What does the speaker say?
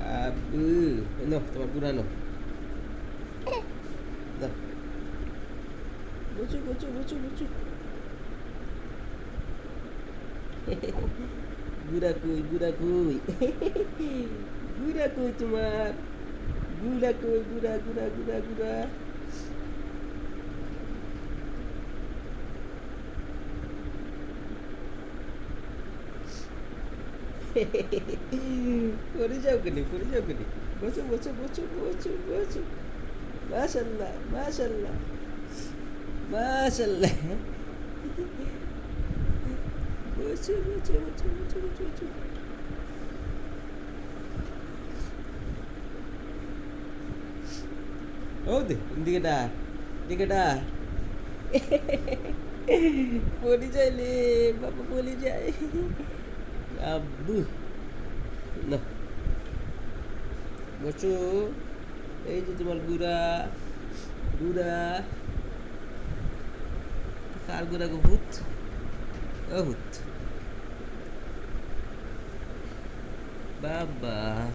Abu, no তোমার গুড়া no. দাও। বুচু বুচু বুচু বুচু। গুড়া কই, গুড়া কই? গুড়া কই তোমার? গুড়া কই, গুড়া গুড়া গুড়া গুড়া? পড়ে যাও কেন, পড়ে যাও কেন? বসো বসো বসো বসো বসো। মাশাল্লাহ মাশাল্লাহ মাশাল্লাহ। বসো বসো বসো বসো বসো বসো। ও দে এদিকে ডাক, এদিকে ডাক। পড়ে যাইলে বাবা, পড়ে যায়। আব্বু, না বসো। এই যে তোমার গুড়া, গুড়া। কার গুড়া গো? ভূত? ও ভূত বাবা।